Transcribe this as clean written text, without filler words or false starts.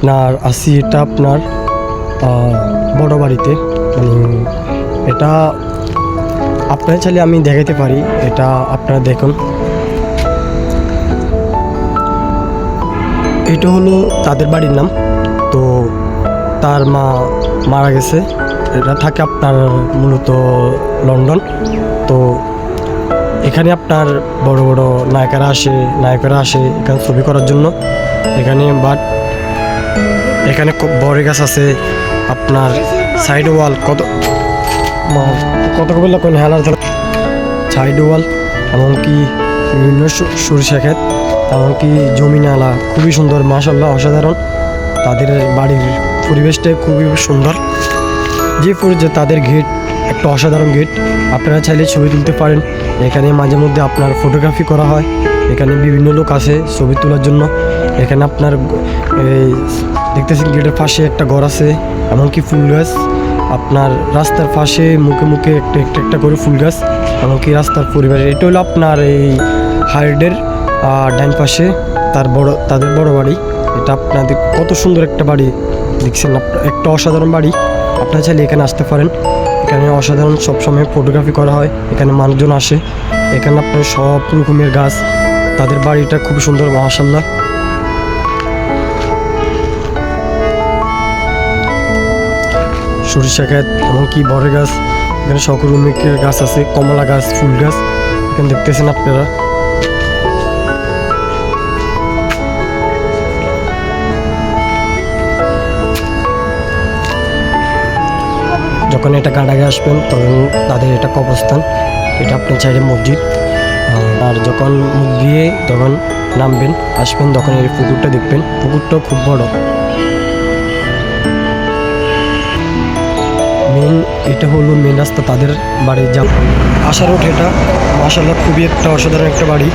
আপনার আসি এটা আপনার বড় বাড়িতে, মানে এটা আপনার চাইলে আমি দেখাইতে পারি। এটা আপনারা দেখুন, এটা হলো তাদের বাড়ির নাম। তো তার মা মারা গেছে, এটা থাকে আপনার মূলত লন্ডন। তো এখানে আপনার বড় বড় নায়িকারা আসে এখানে ছবি করার জন্য এখানে। বাট এখানে খুব বড় গাছ আছে আপনার, সাইড ওয়াল কত কবলা কোন হেলার সাইড ওয়াল, এমনকি বিভিন্ন সরিষা ক্ষেত, এমনকি জমি নালা খুবই সুন্দর, মাশাআল্লাহ অসাধারণ। তাদের বাড়ির পরিবেশটা খুবই সুন্দর। যে তাদের গেট একটা অসাধারণ গেট, আপনারা চাইলে ছবি তুলতে পারেন। এখানে মাঝে মধ্যে আপনার ফটোগ্রাফি করা হয়। এখানে বিভিন্ন লোক আসে ছবি তোলার জন্য। এখানে আপনার দেখতেছেন গেটের পাশে একটা ঘর আছে, এমনকি ফুল গাছ আপনার রাস্তার পাশে মুখে মুখে একটা করে ফুল গাছ, এমনকি রাস্তার পরিবেশ। এটা হলো আপনার এই হাইডের ডাইন পাশে তাদের বড় বাড়ি। এটা আপনাদের কত সুন্দর একটা বাড়ি দেখছেন, একটা অসাধারণ বাড়ি। আপনারা চাইলে এখানে আসতে পারেন। এখানে অসাধারণ সবসময় ফটোগ্রাফি করা হয়, এখানে মানুষজন আসে। এখানে আপনার সব রকমের গাছ, তাদের বাড়িটা খুব সুন্দর, মাশাআল্লাহ। সরিষা ক্ষেত, এমনকি বড় গাছ, এখানে সকল রকমের গাছ আছে, কমলা গাছ, ফুল গাছ এখানে দেখতেছেন আপনারা। যখন এটা গাড়াগে আসবেন তখন তাদের এটা কবরস্থান, এটা আপনার চাইলে মসজিদ। আর যখন মুখ দিয়ে তখন নামবেন আসবেন, তখন এই পুকুরটা দেখবেন, পুকুরটাও খুব বড়। এটা হলো মেন রাস্তা তাদের বাড়ি আসার রোড। এটা মাশাআল্লাহ খুবই একটা অসাধারণ একটা বাড়ি।